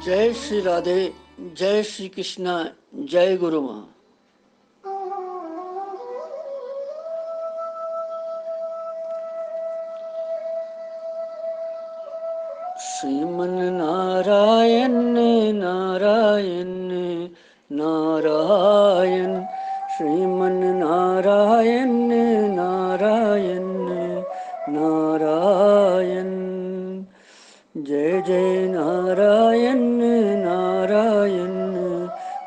जय श्री राधे, जय श्री कृष्णा, जय गुरु माँ। श्रीमन नारायण नारायण नारायण, श्रीमन नारायण नारायण नारायण, जय जय नारायण नारायण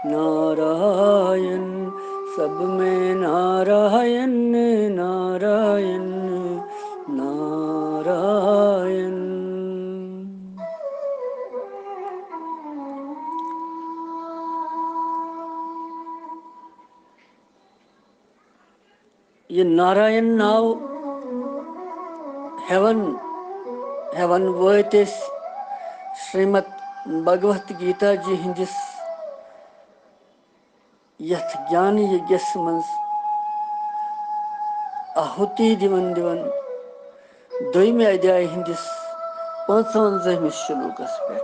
नारायण, सब में नारायण नारायण नारायण। ये नारायण नाव हेवन वत श्रीमद भगवत गीता जी हंदिस यथ ज्ञान यज्ञस मज आहुति दिवन दिवन दोयमे अध्याय हंदिस 55वें श्लोकस पे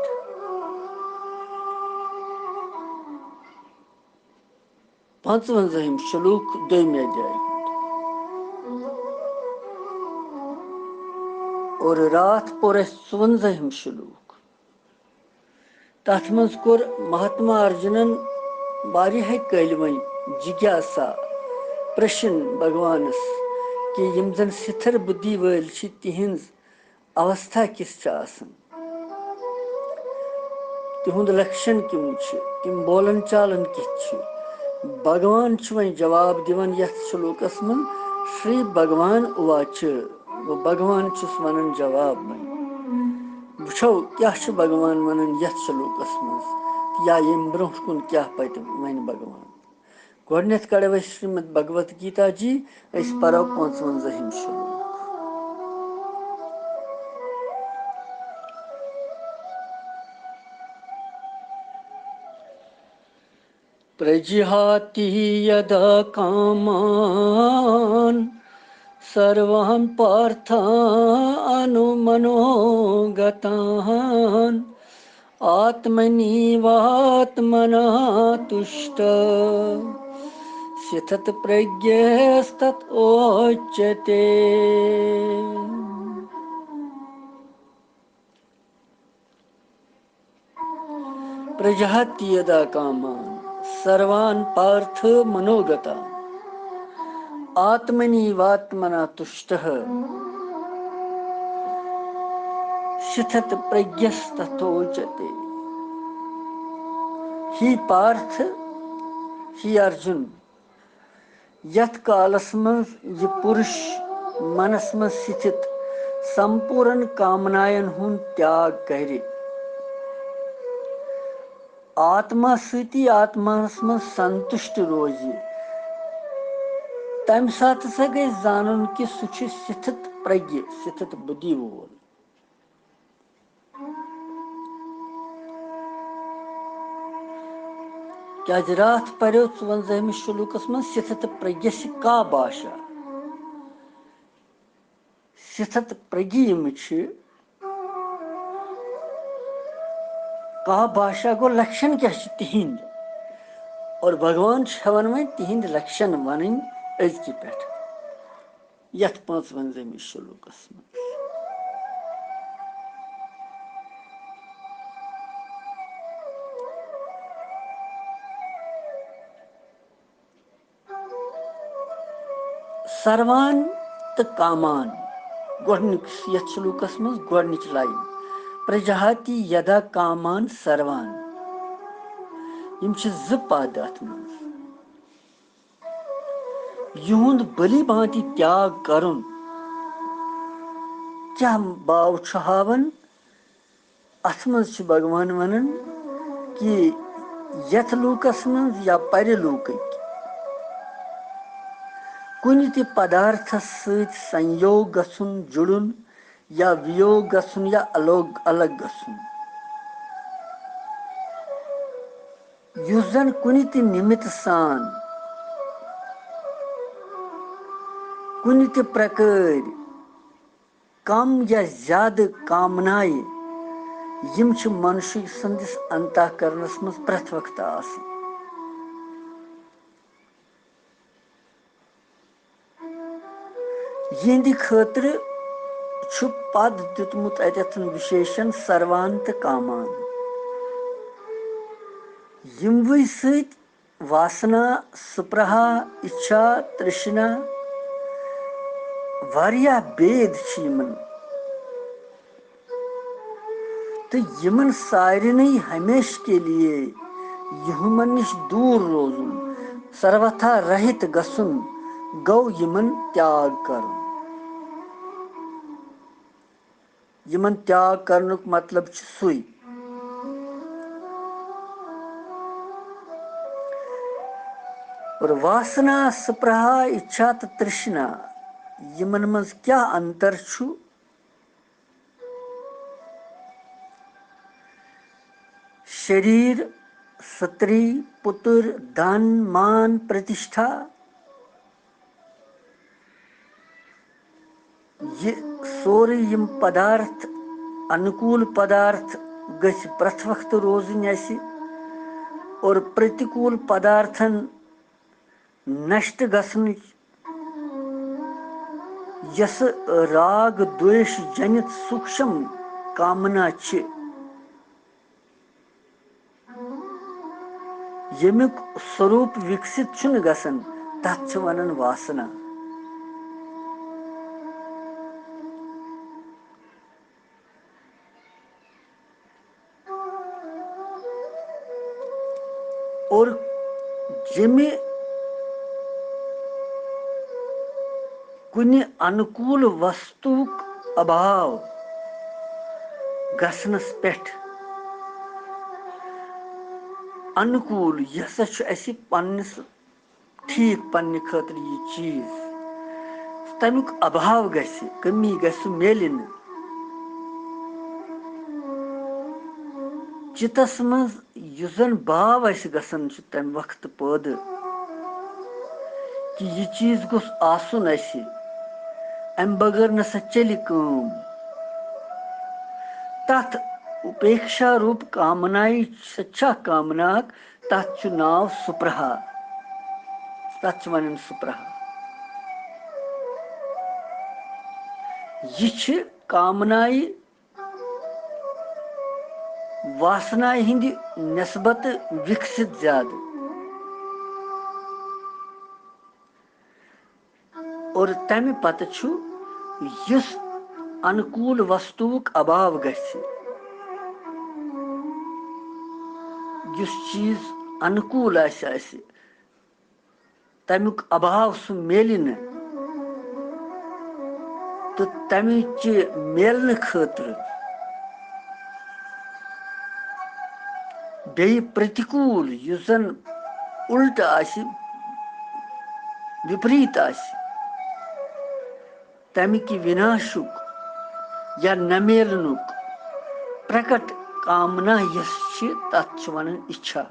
55वें श्लोक दोयमे अध्याय और रात पोर 54वें श्लोक। तथ मज कोर महात्मा अर्जुनन वारियाह कलमन जिज्ञासा प्रश्न भगवानस कि यम जन स्थिर बुद्धि वल तिहंज अवस्था किस तिहुंद लक्षण किम तिम बोलन चालन किस। भगवान वह जवाब दिवन यथ श्लोकस मन श्री भगवान उवाच। वो भगवान वन जवाब मन वो क्या भगवान वन यथ श्लोकस मज या यम ब्रोह कुन क्या पत वन भगवान। गोडनेथ कड़ो श्रीमद भगवत गीता जी परो 55वें श्लोक। प्रजिहाति यदा कामान् सर्वान् पार्थानुमनोगतान् आत्मनीवात्मना तुष्ट स्थित प्रज्ञस्तत उच्यते। प्रजहाति यदा कामान् सर्वान् पार्थ मनोगता आत्मनीवात्मना तुष्टः स्थित प्रज्ञस्तथोच्यते। ही पार्थ, ही अर्जुन, यथ कालस मज यह पुरुष मनस मज स्थित संपूर्ण कामनायन हुन त्याग करे आत्मा सती आत्मास मज संतुष्ट रोज तम सात सा गई जानन कि सह स्थित प्रज्ञ स्थित बुद्धि वोल। क्या रात पर्यो 54वें श्लोकस मज स्थित प्रज्ञ का भाषा स्थित प्रज्ञ का भाषा गो लक्षण क्या तिहिंद और भगवान वन वो तिहिंद लक्षण वन अजकि पे यथ 55वें श्लोकस मज। सर्वान तो कामान गोडनिक यथ श्लोकस मज गोडनिच लाइन प्रजहाति यदा कामान सर्वान यम ज पद अत मज युंद भली भांति त्याग करुन क्या बाव हावन अथ मज भगवान वनन कि यथ लूकस मज या पर लूक कुन ति पदार्थस सहित संयोग गसुन जुड़ुन या वियोग गसुन या अलग गसुन युस जन कुन ति निमित्त सान कुन ति प्रकार कम या ज्यादा कामनाएं यम छ मनुष्य संदिस अंतःकरणस मज प्रथ वक्त आसन। यहंदि खतर छु पद दितमुत अतन विशेषण सर्वान तो कामान। यमवै सत वासना सुप्रहा इच्छा तृष्णा वारिया भेद छ यमन तो यमन सारिन हमेश के लिए यमन निश दूर रोजुन सर्वथा रहित गसुन गौ यमन त्याग कर। यमन त्याग करनुक मतलब छ सुई। और वासना सुप्रहा इच्छा तो तृष्णा यमन मज क्या अंतर छु। शरीर स्त्री पुत्र धन मान प्रतिष्ठा ये सोरे यम पदार्थ अनुकूल पदार्थ गछ प्रथ वक्त रोजन ऐसी और प्रतिकूल पदार्थन नष्ट गसन यस राग द्वेष जनित सूक्ष्म कामना छ यमुक स्वरूप विकसित छुन गसन तथ छ वनन वासना। और जमे कुनि अनुकूल वस्तुक अभाव गसनस पेठ अनुकूल यह ऐसी पन्निस ठीक पन्ने खतर ये चीज तमुक अभाव गस कमी गस मेलिन चितस मज युजन भाव अस गसन तम वक्त पद कि यह चीज गोस आसुन अस अम बगैर नसा चल काम तथ उपेक्षा रूप कामनाई सच्चा कामनाक तथ नाव सुप्रहा तथ वन सुप्रहा। यह कामनाई वासना हिंदी नस्बत विकसित ज्यादा और तमे पत युस अनुकूल वस्तुक अभाव गस युस चीज अनुकूल आस तमुक अभाव सु मेल न तो तमिच मेलने खतर बे प्रतिकूल युस जन उल्ट आस विपरीत आस तमिक विनाशुक या न मेलनुक प्रकट कामना यस तथ वन इच्छा।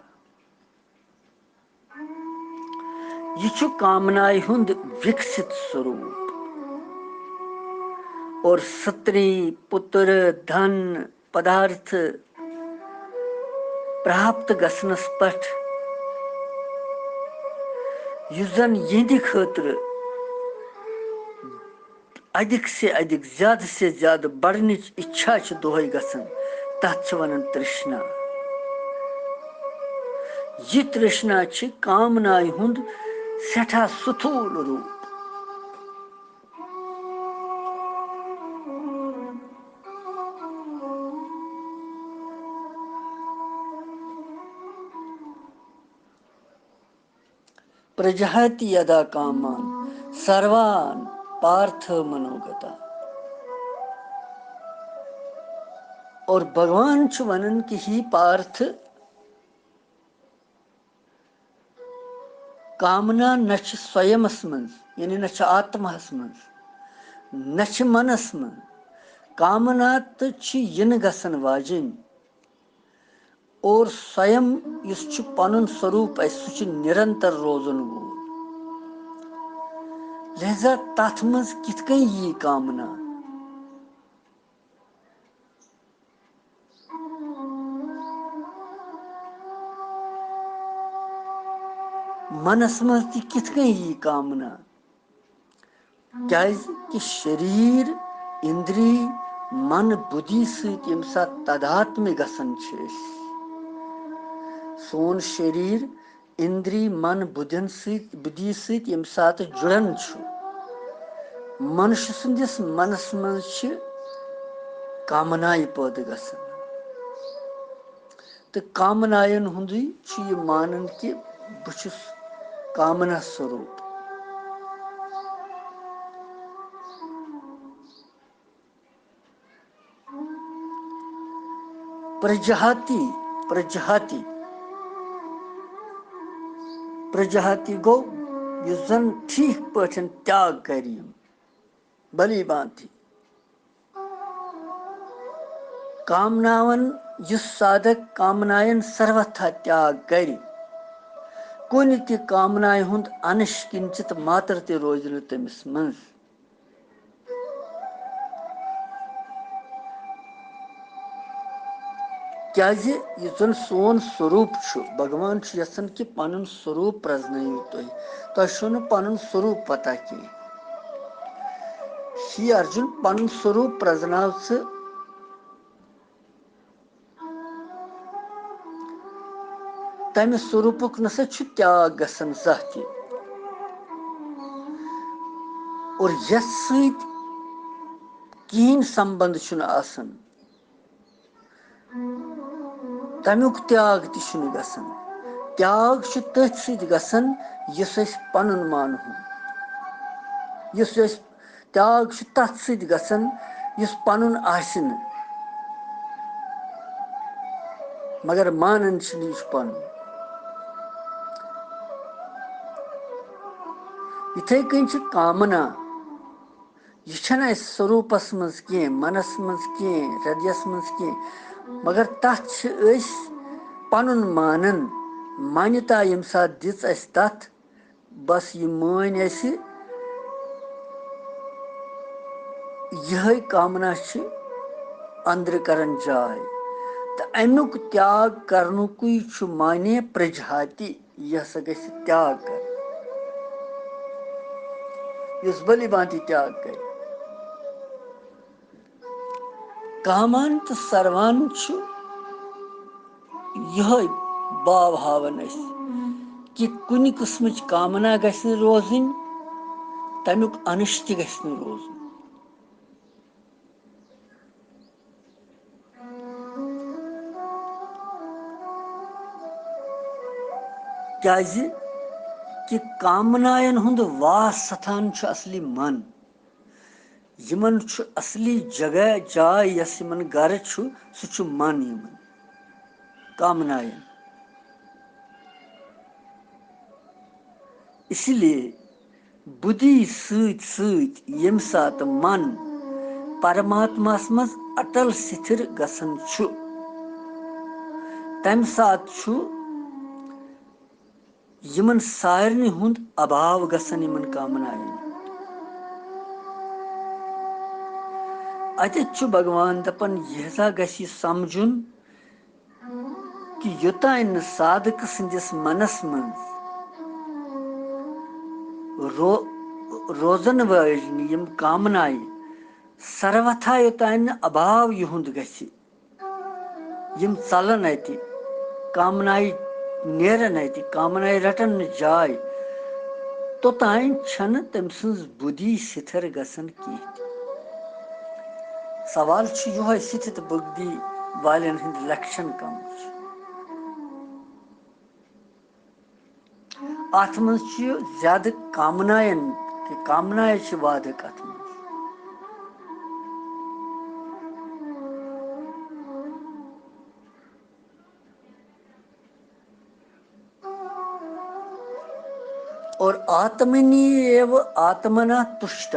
यह कामनाय हुंद विकसित स्वरूप और स्त्री पुत्र धन पदार्थ प्राप्त गसनस पठ युजन यहंदि खतर अधिक से अधिक ज्यादा से ज्यादा बढ़ने इच्छा दोहे गसन तथ वन तृष्णा। यह तृष्णा कामनाय हुंद सठा सुथूल रूप प्रजहति यदा कामान सर्वान पार्थ मनोगता। और भगवान वनन की ही पार्थ कामना न स्वयं मज यानी न आत्महस मज न मनस मज कामना तो इन गसन वाजिन और स्वयं इस पन स्वरूप सह निरंतर रोजन वोल लिहाजा तथ मज कित कन यी कामना मनस मज कित कन यी कामना कि शरीर इंद्री मन बुद्धि सत यम सात तदात्म्य गसन सोन शरीर इंद्री मन बुद्धि सत यम सात जुड़न मनुष्य संदिस मनस मज कामनाएं पैदा गसन तो कामनायन हुंदी यह मानन कि बहु कामना स्वरूप प्रजहाति प्रजहाति प्रजहाति गो युजन ठीक पठन त्याग करियम भली भांति कामनावन युस साधक कामनायन सर्वथा त्याग करि कुन ति कामनाय हुंद अनिश किंचित मात्र ते रोज न तमिस मंज क्याजे यह जन सोन स्वरूप भगवान यसन कि पन स्वरूप प्रजनयु तुम पन स्वरूप पता कह ही अर्जुन पन स्वरूप प्रजनाव तमि स्वरूपुक नसा त्याग गसन जह और यथ सत कहीं संबंध आसन तमुक त्याग तुम गसन त्याग तथ सत गसन यस पनुन मानहु यस त्याग तथ सत गसन यस पनुन आसिन मगर मानन यह पन इथे कन कामना यह स्वरूपस मज कह मनस मज कह हृदयस मज कह मगर तथ पनुन मानन मान्यता यम साथ दिस तथ बस यह मान यह कामना अंदर करन जाय तो अमुक त्याग करनुकुई माने प्रजहाति यह सा ग त्याग कर इस भली भांति त्याग कर कामान तो सर्वान यह भाव हावन कि कुन किस्म कामना गि रोजन तमुक अनिश ति गि रोजन क्याजि कि कामनायन हुंद वास सथान असली मन यमन असली जगह जाय यस यमन घर सह मन यमन कामनायन इसलिए बुद्धि सत यम सात मन परमात्मा मज अटल स्थिर गसन तम सात यमन सारनी हुंद अभाव गसन यमन कामनायन अत भगवान दपन यह सा गि समझुन कि योतान साधक संदिस मनस मज रोजन वाजन यम कामनाय सर्वथा योतान अभाव युंद गि यम चलन अत कामनाय नेरन अत कामनाय रटन न जाय तोतान छन तम सज बुद्धि स्थिर गसन कह सवाल यह स्थित बुद्धि वालन हंद लक्षण कम अत मज ज्यादा कामनायन कि कामनाय वादक अत मज और आत्मनि एव आत्मना तुष्ट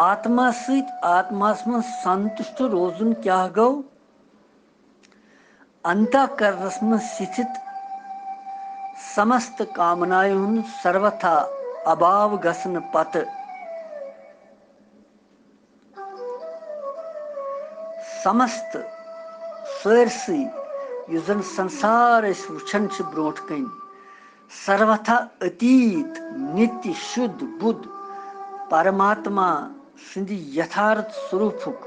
आत्मा सत आत्मास मज संतुष्ट रोजन क्या गो अंतःकरणस मज स्थित समस्त कामनाएं हुंद सर्वथा अभाव गसन पत समस्त सरसी यह जन संसार वुचान ब्रोट कन सर्वथा अतीत नित्य शुद्ध बुद्ध परमात्मा सिंध यथार्थ स्वरूपुक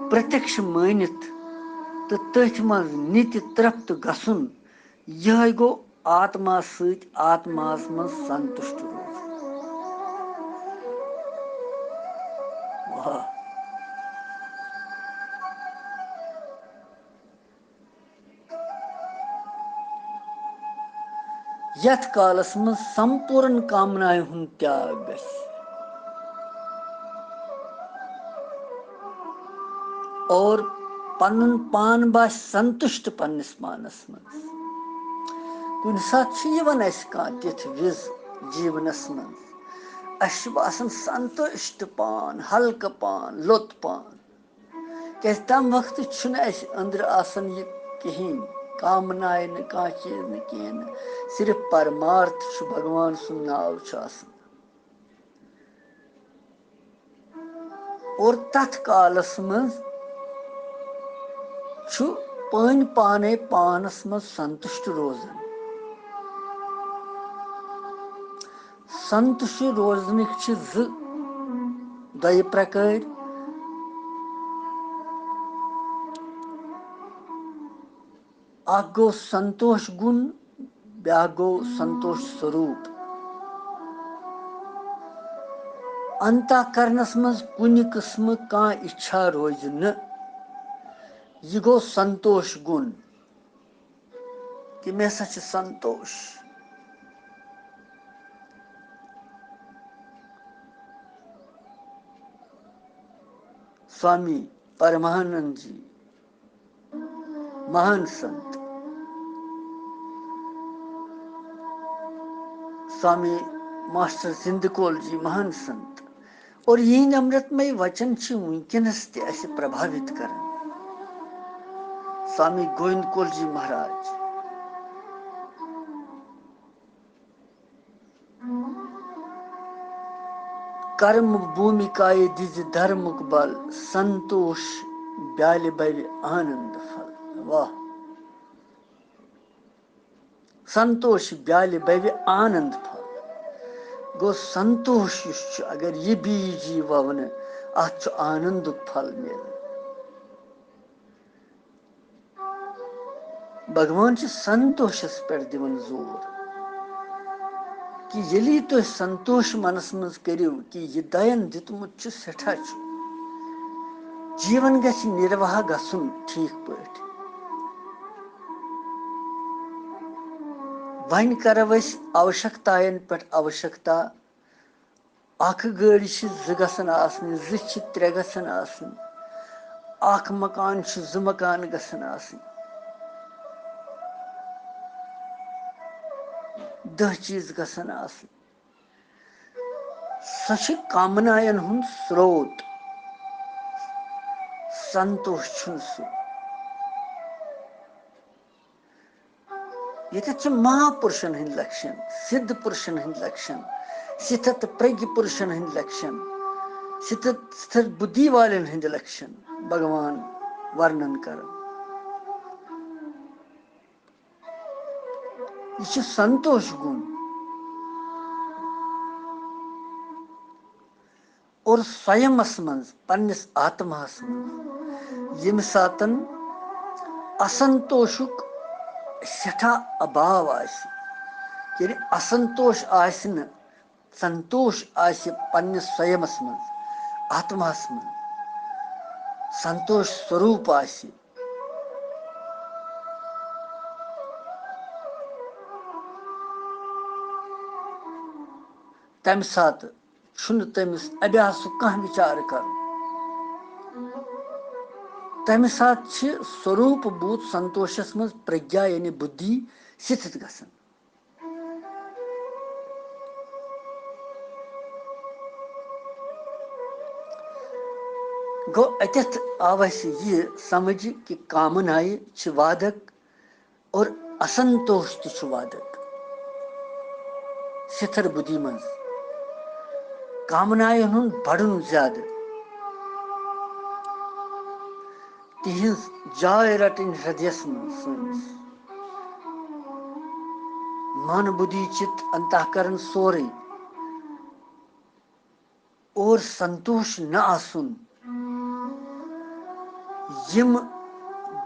प्रत्यक्ष मानित तो तथ मज नित्य तृप्त गसुन यह गो आत्मा सत आत्मास मज संतुष्ट रोज। वाह यथ कालस मज संपूर्ण कामनाएं हुन त्याग गस और पनुन पान बास संतुष्ट पन्निस पानस मज कुन सात तिथ विज जीवनस मज असन संतुष्ट पान हल्क पान लोत पान क्या तम वक्त अंदर आसन ये कहीं कामनाएं न कह चीज न कहें सिर्फ परमार्थ भगवान सुन नाव और तथ कालस मज पान पाने पानस मज संतुष्ट रोजन। संतुष्ट रोजनिक दय प्रकार अख गो संतोष गुण ब्या गो संतोष स्वरूप अंतःकरणस मज कुनि किस्म का इच्छा रोज न यह गो संतोष गुण कि मे सच संतोष। स्वामी परमानंद जी महान संत, स्वामी मास्टर जिंदकोल जी महान संत और यह अमृतमय वचन वनकस तस प्रभावित कर। स्वामी गोविंद कोल जी महाराज कर्म भूमिकाए दिज धर्मुक बल संतोष ब्याल बर आनंद फल। वाह संतोष ब्याल बर आनंद फल गो संतोष अगर यह बीज यी ववन अत आनंद फल मिल। भगवान संतोषस पे दिवन जोर कि यदि तुम संतोष मनस मज करो कि यह दयन दितमुत सठा जीवन गछ निर्वाह गसुन ठीक पट। वन करो आवश्यकतायन पे आवश्यकता अख गाड़ी ज गसन आसनी ज त्रे गसन आसनी अख मकान ज मकान गसन आसनी 10 चीज गसन आसनी सच कामनायन हुन स्रोत संतोष सु ये महापुरुषन हंद लक्षण सिद्ध पुरुषन हंद लक्षण सिथत प्रज्ञ पुरुषन हंद लक्षण सिथत बुद्धि वालन हंद लक्षण भगवान वर्णन कर। यह संतोष गुण और स्वयंस मज पन्निस आत्मास मज यम सातन असंतोषुक सठा अभाव ये असंतोष आसन संतोष आसि पन्निस स्वयंस मज आत्मास मज संतोष स्वरूप आसि तम सात तमिस अभ्यास कह विचार कर तम सात स्वरूप भूत संतोषस मज प्रज्ञा यानी बुद्धि स्थित गसन। गो अत्यथ आवश्य ये समझ कि कामनाएं वादक और असंतोष वादक स्थिर बुद्धि मज कामनाएं हुन बढ़न ज्यादा तिहिंस जाय रटन हृदयस मज मन बुद्धि चित्त अंतःकरण सोरे और संतोष न आसुन यम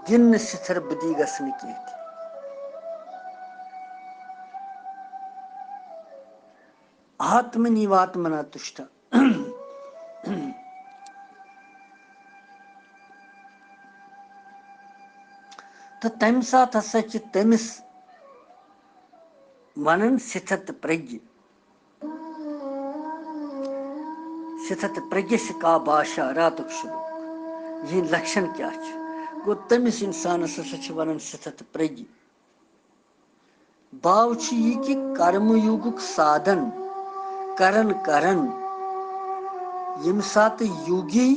दिन सिथर बुद्धि गसन की आत्मनिवात्मना तुष्ट तो तम साथ हसा तमिस वनन सिथत प्रज्ञ सिथत प्रज्ञ का भाषा रातुक श्लोक यह लक्षण क्या गो तमिस इंसानस हसा वनन सिथत प्रज्ञ भाव यह कि कर्मयुगुक साधन करन करन यम सात योगी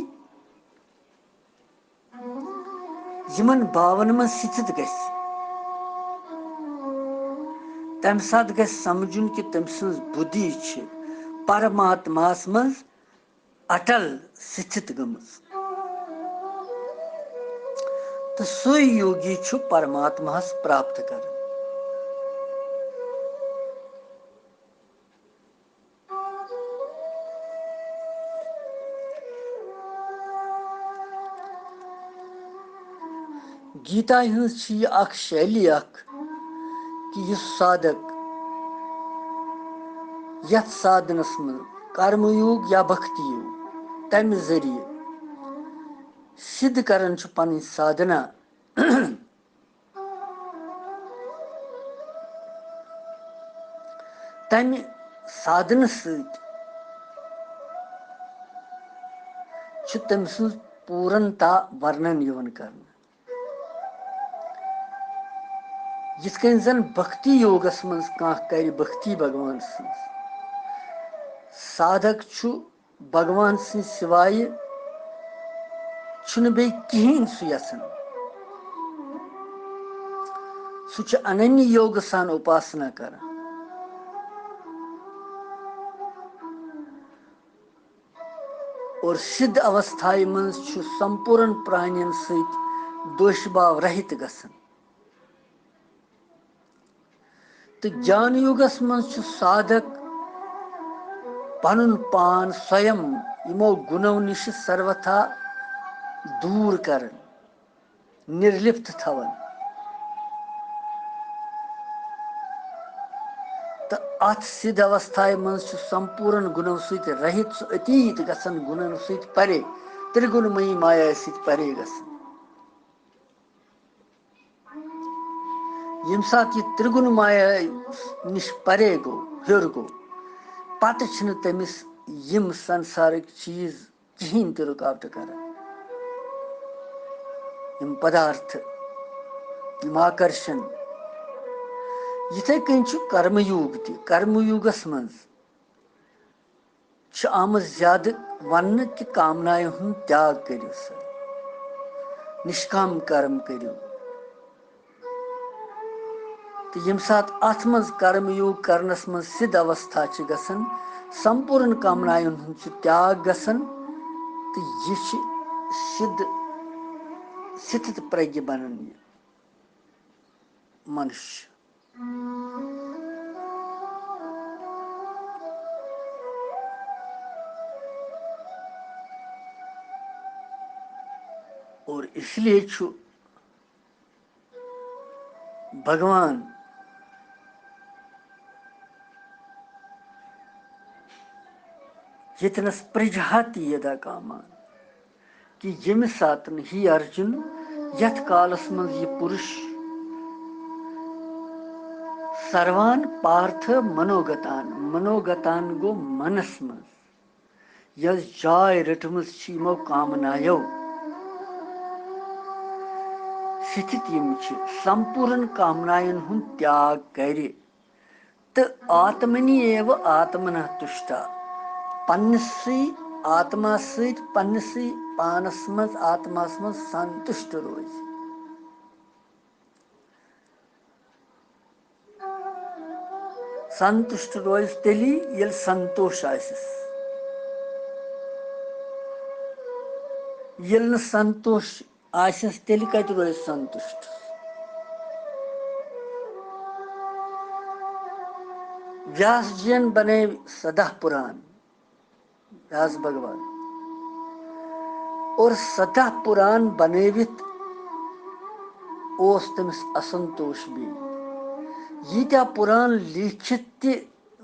यमन भावन मन स्थित गस तम सात गस समझुन कि तम सज बुद्धि परमात्मास मज अटल स्थित गमज तो सो योगी परमात्मास प्राप्त कर गीता हज शैली कि यह साधक यथ साधनस मं कर्मयोग या भक्ति योग तम जरिए सिद्ध करन पन साधना तम साधन तम सज पूर्णता वर्णन यवन कर जिस कन जन भक्ति योगस मज कर भक्ति भगवान सज साधक भगवान सि सिवाय बे कहें सु यसान सु अनन्य योग सान उपासना कर और सिद्ध अवस्था मज संपूर्ण प्राणियन सहित दोषभाव रहित गसन तो ज्ञान युगस मज साधक पनुन पान स्वयं इमो गुणों निश सर्वथा दूर कर निर्लिप्त थवन तो अत सिद्ध अवस्था मज संपूर्ण गुणों सहित रहित अतीत गसन गुणन सहित परे त्रिगुणमयी माया सहित परे गसन यम सात यह त्रिगुण माया निश परे गो हेर गो पत तमिस यम संसारिक चीज कहें तो रुकावट कर यम पदार्थ यम आकर्षण इथे कन कर्मयुग कर्मयुगस मज आम ज्यादा वन कि कामनाएं हुंद त्याग करो निष्काम कर्म करो तो यम सात अथ मज कर्मयोग करनस मज सिद्ध अवस्था गसन संपूर्ण कामनाएं हुंद त्याग गसन तो यह सिद्ध स्थित प्रज्ञ बनन मनुष्य और इसलिए भगवान जितनस प्रजहाति यदा कामान कि यम सातन ही अर्जुन यथ कालस मज यह पुरुष सर्वान पार्थ मनोगतान गो मनस मज यस जाय रटमस यमो कामनायो स्थित यम संपूर्ण कामनायन हुंद त्याग करे तो आत्मनि एव आत्मन तुष्टा पन्नसी आत्मा सहित पन्नसी पानस मज आत्मास मज संतुष्ट रोज संतुष्ट रोज तेली यल संतोष आसिस यल न संतोष आसिस तेली कत रोज संतुष्ट व्यास जीन बने सदा पुराण, व्यास भगवान, और सदा पुराण बनवित ओस तमिस असंतोष भी। यीत्या पुराण लिखित ते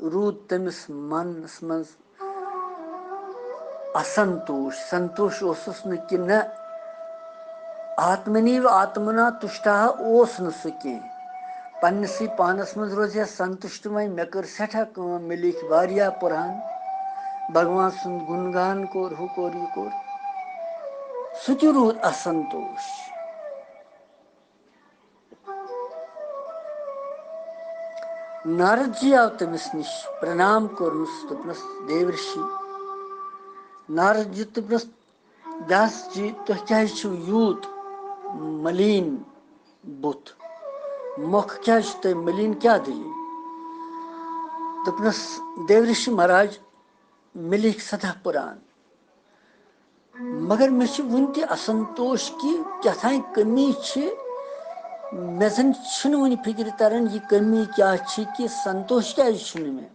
रूद तमिस मनस मज असंतोष। संतोष ओसुस न कि न आत्मनि व आत्मना तुष्टा ओस न सु कह। पन्नसी पानस मज रोज है संतुष्ट, वह मे कर सठा काम, मे लिख वारिया पुराण, भगवान सुन गुणगान कोर हु कोर यह कोर, सु ति रूद असंतोष। नारद जी आव तमिस निश प्रणाम कोरनुस, दोपनस देवर्षि। नारद जी दोपनस व्यास जी तुह क्या छु यूत मलिन बुत, मुख क्या तुह मलिन, क्या दलील? दोपनस देवर्षि महाराज मे लिख सदा पुराण, मगर मे वन ति असंतोष कि क्या कमी छ, मे जन वन फिक्र तरन यह कमी क्या छ कि संतोष क्या मे,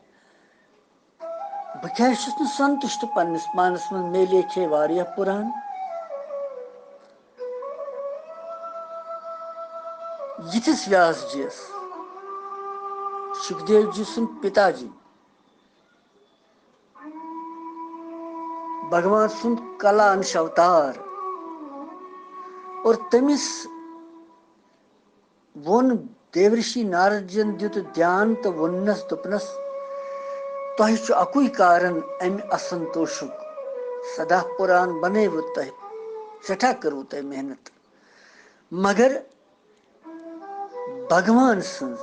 बह क्या संतुष्ट पन्नस पानस मज, मे लेखे वारिया पुराण। यिथिस व्यास जी सुखदेव जी सुन पिताजी भगवान सुन कला अंश अवतार, और तमिस वोन देवर्षि नारद जन दित ध्यान तो वनस दोपनस तुह छु अकुई कारण अमि असंतोषुक, सदा पुराण बनव तुह, सठा करू तुह मेहनत, मगर भगवान सन्ज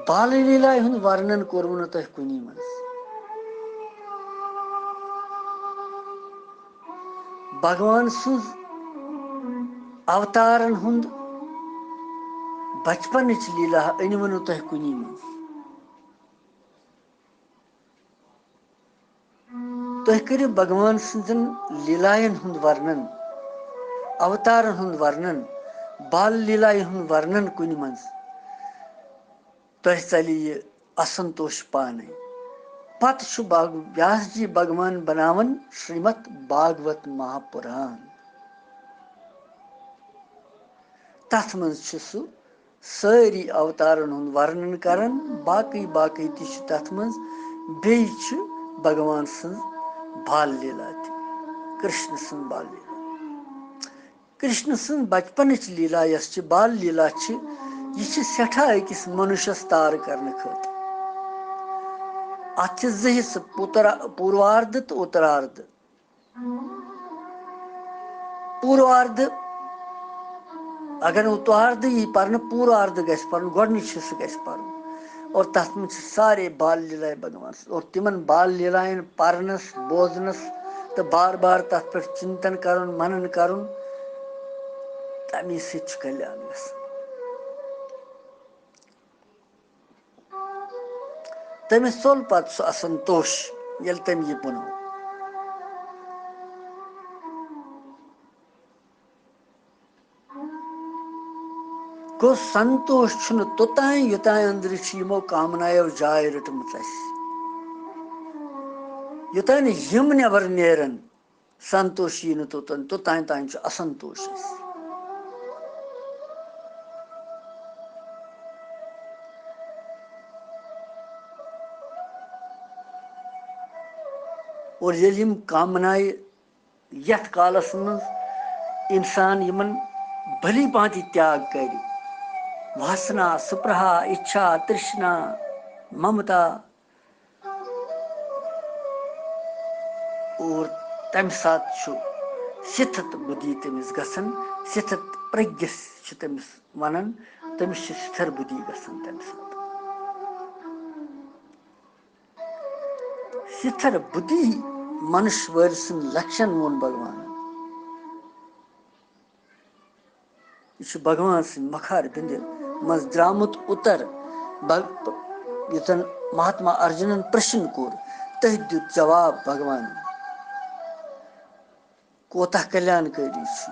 बाल लीला हुंद वर्णन कोरव न तुह कुनी मज। भगवान सन्ज अवतारन हुंद बचपन लीला अनव न तुह कुनी मज। तुह करियो भगवान सन्जन लीलायन हुंद वर्णन, अवतारन हुंद वर्णन, बाल लीलायन हुंद वर्णन कुनी मज, तुह चलि यह असंतोष पाने। पत छु व्यास जी भगवान बनावन श्रीमद भागवत महापुराण। तथ मज छु सु सारी अवतारन हुंद वर्णन करन, बाकी बाकी ति छु तथ मज, बेयि छु भगवान सन्ज बाल लीला ति, कृष्ण सन्ज बाल लीला, कृष्ण सन्ज बचपन लीला यस छि बाल लीला छि, यह छि सठा अकिस मनुष्यस तार करने खत। अत ज हिस्स पूर्वार्ध तो उत्तरार्ध। पूर्वार्ध अगर उत्तरार्ध यी पर्न, पूर्वार्ध गस पर्न, गोडनिच हिस्स गस पर्न, और तथ में सारे बाल लीलाएं भगवान, और तिमन बाल लीलाएं पर्नस बोजनस तो बार बार तथ पे चिंतन करुन मनन करुन, तमी सिच कल्याण गस। तमिस सोल पत सु असंतोष यल तम यह पुनो। गो संतोष छुन तोताय युताय अंदर यमो कामनायो जाय रटमत युताय यम नेबर नेरन संतोष यी तोतन, तोताय ताय असंतोष। और यम कामनाय यथ कालस मज इंसान यमन भली भांति त्याग कर, वासना सुप्रहा इच्छा तृष्णा ममता, और तम सात स्थित बुद्धि तमिस गसन, स्थित प्रज्ञ तमिस वनन, तमिस स्थिर बुद्धि गसन। तम सात स्थिर बुद्धि मनुष्य वर लक्षण वोन भगवान। यह भगवान सद मखार बिंद मज द्रामुत उतर, युतन महात्मा अर्जुनन प्रश्न कोर, तह दुत जवाब भगवान कोता कल्याणकारी छु।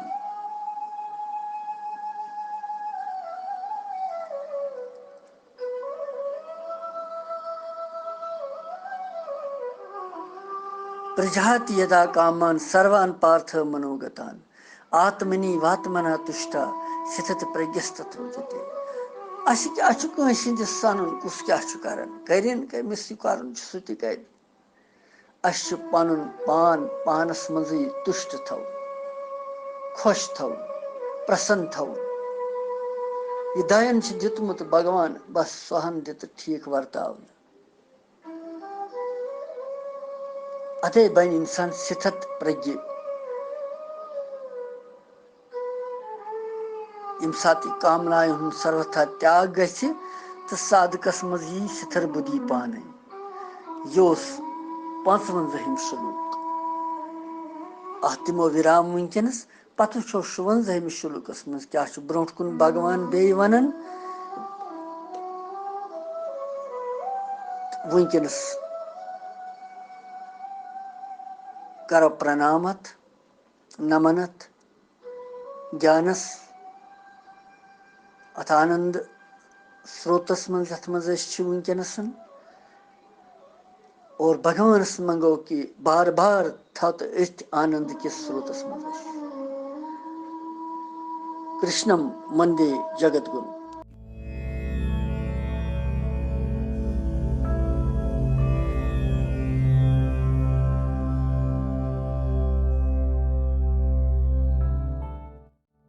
प्रजाति यदा कामान सर्वान पार्थ मनोगतान आत्मनि वात्मना तुष्टा स्थित प्रज्ञस्तत्रोजते। कस सनुन कुस क्या करन कमिस करन सह कर पनुन पान पानस मजी तुष्ट थव खुश थव प्रसन्न थव। यह दायन दितमुत भगवान बस सहन दित ठीक वर्ताव अते बन इंसान स्थित प्रज्ञ। यम सात कामनाएं हुंद सर्वथा त्याग गछि तो साधकस मज यी स्थिर बुद्धि पाने। यह 55 श्लोक अत दिमो विराम वनकस पत वो 56 श्लोकस मज क्या ब्रोट कुन भगवान बे वनन। वनकस करो प्रणामत नमनत ज्ञानस अथ आनंद स्रोतस मज यथ मज वनकस और भगवानस मंगो कि बार बार थत इथ आनंद किस स्रोतस मज। कृष्णम मंदे जगत गुरु।